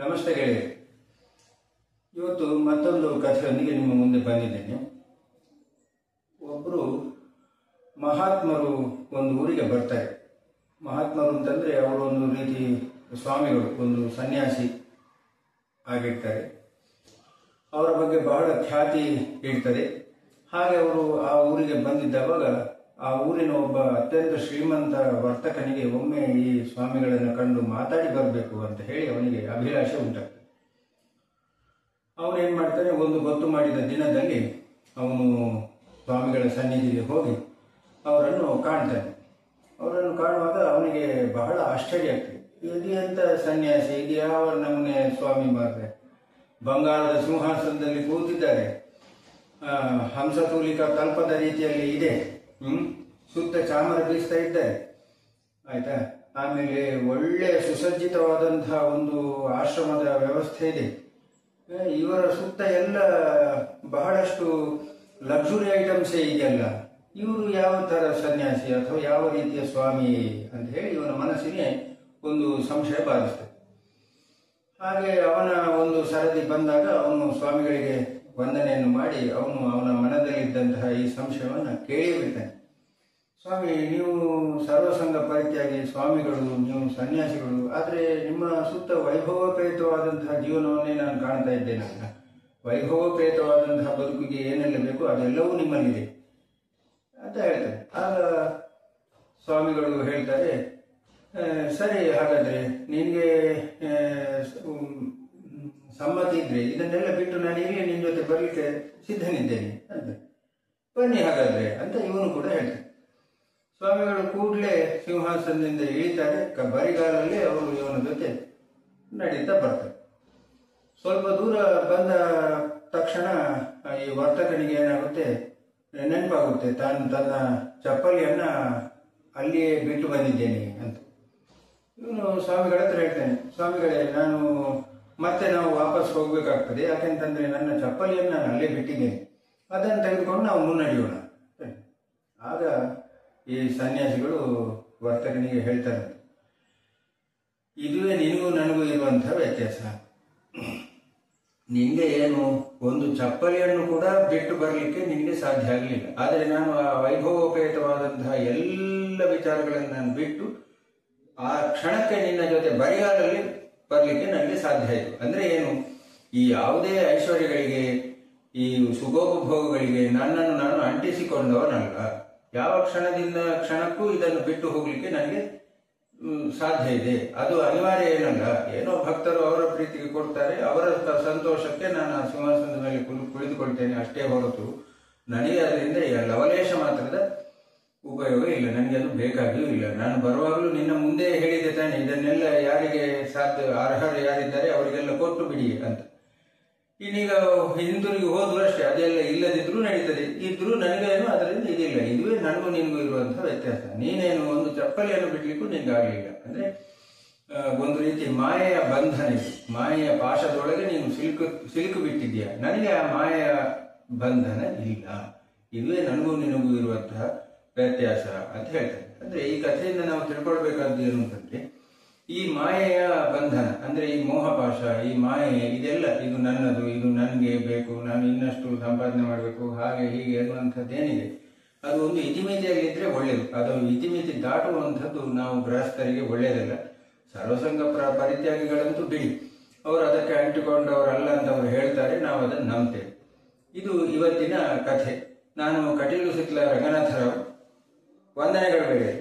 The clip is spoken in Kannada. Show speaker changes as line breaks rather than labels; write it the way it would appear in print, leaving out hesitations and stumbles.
ನಮಸ್ತೆ ಗೆಳೆಯರೆ. ಇವತ್ತು ಮತ್ತೊಂದು ಕಥೆಯೊಂದಿಗೆ ನಿಮ್ಮ ಮುಂದೆ ಬಂದಿದ್ದೇನೆ. ಒಬ್ಬರು ಮಹಾತ್ಮರು ಒಂದು ಊರಿಗೆ ಬರ್ತಾರೆ. ಮಹಾತ್ಮರು ಅಂತಂದರೆ ಅವರು ಒಂದು ರೀತಿ ಸ್ವಾಮಿಗಳು, ಒಂದು ಸನ್ಯಾಸಿ ಆಗಿರ್ತಾರೆ. ಅವರ ಬಗ್ಗೆ ಬಹಳ ಖ್ಯಾತಿ ಇರ್ತದೆ. ಹಾಗೆ ಅವರು ಆ ಊರಿಗೆ ಬಂದಿದ್ದವಾಗ ಆ ಊರಿನ ಒಬ್ಬ ಅತ್ಯಂತ ಶ್ರೀಮಂತ ವರ್ತಕನಿಗೆ ಒಮ್ಮೆ ಈ ಸ್ವಾಮಿಗಳನ್ನು ಕಂಡು ಮಾತಾಡಿ ಬರಬೇಕು ಅಂತ ಹೇಳಿ ಅವನಿಗೆ ಅಭಿಲಾಷೆ ಉಂಟಾಗ್ತದೆ. ಅವನೇನು ಮಾಡ್ತಾನೆ, ಒಂದು ಗೊತ್ತು ಮಾಡಿದ ದಿನದಲ್ಲಿ ಅವನು ಸ್ವಾಮಿಗಳ ಸನ್ನಿಧಿಗೆ ಹೋಗಿ ಅವರನ್ನು ಕಾಣ್ತಾನೆ. ಅವರನ್ನು ಕಾಣುವಾಗ ಅವನಿಗೆ ಬಹಳ ಆಶ್ಚರ್ಯ ಆಗ್ತದೆ. ಇದು ಎಂಥ ಸನ್ಯಾಸಿ, ಇದು ಯಾವ ನಮೂನೆ ಸ್ವಾಮಿ ಮಾರ್ರೆ, ಬಂಗಾರದ ಸಿಂಹಾಸನದಲ್ಲಿ ಕೂತಿದ್ದಾರೆ, ಹಂಸತೂಲಿಕಾ ಕಲ್ಪದ ರೀತಿಯಲ್ಲಿ ಇದೆ, ಸುತ್ತ ಚಾಮರ ಬೀಸ್ತಾ ಇದ್ದಾರೆ, ಆಯ್ತಾ. ಆಮೇಲೆ ಒಳ್ಳೆ ಸುಸಜ್ಜಿತವಾದಂತಹ ಒಂದು ಆಶ್ರಮದ ವ್ಯವಸ್ಥೆ ಇದೆ. ಇವರ ಸುತ್ತ ಎಲ್ಲ ಬಹಳಷ್ಟು ಲಕ್ಸುರಿ ಐಟಮ್ಸೇ ಇದೆಯಲ್ಲ. ಇವರು ಯಾವ ತರ ಸನ್ಯಾಸಿ ಅಥವಾ ಯಾವ ರೀತಿಯ ಸ್ವಾಮಿ ಅಂತ ಹೇಳಿ ಇವನ ಮನಸ್ಸಿಗೆ ಒಂದು ಸಂಶಯ ಬಾಧಿಸ್ತದೆ. ಹಾಗೆ ಅವನ ಒಂದು ಸರದಿ ಬಂದಾಗ ಅವನು ಸ್ವಾಮಿಗಳಿಗೆ ವಂದನೆಯನ್ನು ಮಾಡಿ ಅವನ ಮನದಲ್ಲಿದ್ದಂತಹ ಈ ಸಂಶಯವನ್ನು ಕೇಳಿ ಬಿಡ್ತಾನೆ. ಸ್ವಾಮಿ, ನೀವು ಸರ್ವಸಂಗ ಪರಿತ್ಯಾಗಿ ಸ್ವಾಮಿಗಳು, ನೀವು ಸನ್ಯಾಸಿಗಳು, ಆದರೆ ನಿಮ್ಮ ಸುತ್ತ ವೈಭವೋಪೇತವಾದಂತಹ ಜೀವನವನ್ನೇ ನಾನು ಕಾಣ್ತಾ ಇದ್ದೇನಲ್ಲ. ವೈಭವೋಪೇತವಾದಂತಹ ಬದುಕಿಗೆ ಏನೆಲ್ಲ ಬೇಕು ಅದೆಲ್ಲವೂ ನಿಮ್ಮಲ್ಲಿದೆ ಅಂತ ಹೇಳ್ತಾರೆ. ಆಗ ಸ್ವಾಮಿಗಳು ಹೇಳ್ತಾರೆ, ಸರಿ, ಹಾಗಾದ್ರೆ ನಿನಗೆ ಸಮ್ಮತಿ ಇದ್ರೆ ಇದನ್ನೆಲ್ಲ ಬಿಟ್ಟು ನಾನು ಇಲ್ಲಿ ನಿನ್ನ ಜೊತೆ ಬರಲಿಕ್ಕೆ ಸಿದ್ಧನಿದ್ದೇನೆ ಅಂತ. ಬನ್ನಿ ಹಾಗಾದ್ರೆ ಅಂತ ಇವನು ಕೂಡ ಹೇಳ್ತಾನೆ. ಸ್ವಾಮಿಗಳು ಕೂಡಲೇ ಸಿಂಹಾಸನದಿಂದ ಇಳಿತಾರೆ. ಬರಿಗಾಲಲ್ಲಿ ಅವರು ಇವನ ಜೊತೆ ನಡೀತಾ ಬರ್ತಾರೆ. ಸ್ವಲ್ಪ ದೂರ ಬಂದ ತಕ್ಷಣ ಈ ವರ್ತಕನಿಗೆ ಏನಾಗುತ್ತೆ, ನೆನಪಾಗುತ್ತೆ, ತಾನು ತನ್ನ ಚಪ್ಪಲಿಯನ್ನ ಅಲ್ಲಿಯೇ ಬಿಟ್ಟು ಬಂದಿದ್ದೇನೆ ಅಂತ. ಇವನು ಸ್ವಾಮಿಗಳ ಹತ್ರ ಹೇಳ್ತಾನೆ, ಸ್ವಾಮಿಗಳೇ, ಮತ್ತೆ ನಾವು ವಾಪಸ್ ಹೋಗ್ಬೇಕಾಗ್ತದೆ, ಯಾಕೆಂತಂದ್ರೆ ನನ್ನ ಚಪ್ಪಲಿಯನ್ನು ನಾನು ಅಲ್ಲೇ ಬಿಟ್ಟಿದ್ದೇನೆ, ಅದನ್ನು ತೆಗೆದುಕೊಂಡು ನಾವು ಮುನ್ನಡೆಯೋಣ. ಆಗ ಈ ಸನ್ಯಾಸಿಗಳು ವರ್ತಕನಿಗೆ ಹೇಳ್ತಾರೆ, ಇದುವೇ ನಿನಗೂ ನನಗೂ ಇರುವಂತಹ ವ್ಯತ್ಯಾಸ. ನಿನ್ಗೆ ಏನು ಒಂದು ಚಪ್ಪಲಿಯನ್ನು ಕೂಡ ಬಿಟ್ಟು ಬರಲಿಕ್ಕೆ ನಿನಗೆ ಸಾಧ್ಯ ಆಗಲಿಲ್ಲ, ಆದರೆ ನಾನು ಆ ವೈಭವೋಪೇತವಾದಂತಹ ಎಲ್ಲ ವಿಚಾರಗಳನ್ನು ನಾನು ಬಿಟ್ಟು ಆ ಕ್ಷಣಕ್ಕೆ ನಿನ್ನ ಜೊತೆ ಬರಿಗಾಲಲ್ಲಿ ಬರಲಿಕ್ಕೆ ನನಗೆ ಸಾಧ್ಯ ಆಯಿತು. ಅಂದ್ರೆ ಏನು, ಈ ಯಾವುದೇ ಐಶ್ವರ್ಯಗಳಿಗೆ, ಈ ಸುಖೋಪಭೋಗಗಳಿಗೆ ನನ್ನನ್ನು ನಾನು ಅಂಟಿಸಿಕೊಂಡವನಲ್ಲ. ಯಾವ ಕ್ಷಣದಿಂದ ಕ್ಷಣಕ್ಕೂ ಇದನ್ನು ಬಿಟ್ಟು ಹೋಗ್ಲಿಕ್ಕೆ ನನಗೆ ಸಾಧ್ಯ ಇದೆ. ಅದು ಅನಿವಾರ್ಯ ಏನಲ್ಲ. ಏನೋ ಭಕ್ತರು ಅವರ ಪ್ರೀತಿಗೆ ಕೊಡ್ತಾರೆ, ಅವರ ಸಂತೋಷಕ್ಕೆ ನಾನು ಆ ಸಿಂಹಾಸನದ ಮೇಲೆ ಕುಳಿತುಕೊಳ್ತೇನೆ ಅಷ್ಟೇ ಹೊರತು ನನಗೆ ಅದರಿಂದ ಲವಲೇಶ ಮಾತ್ರದ ಉಪಯೋಗ ಇಲ್ಲ, ನನಗೆ ಅದು ಬೇಕಾಗಿಯೂ ಇಲ್ಲ. ನಾನು ಬರುವಾಗಲೂ ನಿನ್ನ ಮುಂದೆ ಹೇಳಿದೆ ತಾನೆ, ಇದನ್ನೆಲ್ಲ ಯಾರಿಗೆ ಸಾಧ್ಯ ಅರ್ಹರು ಯಾರಿದ್ದಾರೆ ಅವರಿಗೆಲ್ಲ ಕೊಟ್ಟು ಬಿಡಿ ಅಂತ. ಇನ್ನೀಗ ಹಿಂದಿರುಗಿ ಹೋದ್ರು ಅಷ್ಟೇ, ಅದೆಲ್ಲ ಇಲ್ಲದಿದ್ರೂ ನಡೀತದೆ, ಇದ್ರೂ ನನಗೇನು ಅದರಿಂದ ಇದಿಲ್ಲ. ಇದುವೇ ನನಗೂ ನಿನಗೂ ಇರುವಂತಹ ವ್ಯತ್ಯಾಸ. ನೀನೇನು ಒಂದು ಚಪ್ಪಲಿಯನ್ನು ಬಿಡ್ಲಿಕ್ಕೂ ನಿನ್ಗಾಗಲಿಲ್ಲ. ಅಂದ್ರೆ ಒಂದು ರೀತಿ ಮಾಯೆಯ ಬಂಧನ ಇದು, ಮಾಯೆಯ ಪಾಶದೊಳಗೆ ನೀನು ಸಿಲುಕು ಬಿಟ್ಟಿದ್ದೀಯ. ನನಗೆ ಆ ಮಾಯೆಯ ಬಂಧನ ಇಲ್ಲ. ಇದುವೇ ನನಗೂ ನಿನಗೂ ಇರುವಂತಹ ವ್ಯತ್ಯಾಸ ಅಂತ ಹೇಳ್ತಾರೆ. ಅಂದ್ರೆ ಈ ಕಥೆಯಿಂದ ನಾವು ತಿಳ್ಕೊಳ್ಬೇಕಾದ್ದು ಏನು ಅಂತಂದ್ರೆ, ಈ ಮಾಯೆಯ ಬಂಧನ ಅಂದ್ರೆ ಈ ಮೋಹಪಾಶ, ಈ ಮಾಯೆ, ಇದೆಲ್ಲ ಇದು ನನ್ನದು, ಇದು ನನಗೆ ಬೇಕು, ನಾನು ಇನ್ನಷ್ಟು ಸಂಪಾದನೆ ಮಾಡಬೇಕು, ಹಾಗೆ ಹೀಗೆ ಅನ್ನುವಂಥದ್ದೇನಿದೆ ಅದು ಒಂದು ಇತಿಮಿತಿಯಲ್ಲಿದ್ರೆ ಒಳ್ಳೆಯದು. ಅದು ಇತಿಮಿತಿ ದಾಟುವಂಥದ್ದು ನಾವು ಗೃಹಸ್ಥರಿಗೆ ಒಳ್ಳೆಯದಲ್ಲ. ಸರ್ವಸಂಗ ಪರಿತ್ಯಾಗಿಗಳಂತೂ ಬಿಡಿ, ಅವರು ಅದಕ್ಕೆ ಅಂಟಿಕೊಂಡವರಲ್ಲ ಅಂತ ಅವರು ಹೇಳ್ತಾರೆ, ನಾವು ಅದನ್ನು ನಂಬ್ತೇವೆ. ಇದು ಇವತ್ತಿನ ಕಥೆ. ನಾನು ಕಟೀಲು ಸಿಕ್ಲ ರಂಗನಾಥರಾವ್. ವಂದನೆಗಳು ಗೆಳೆಯರೆ.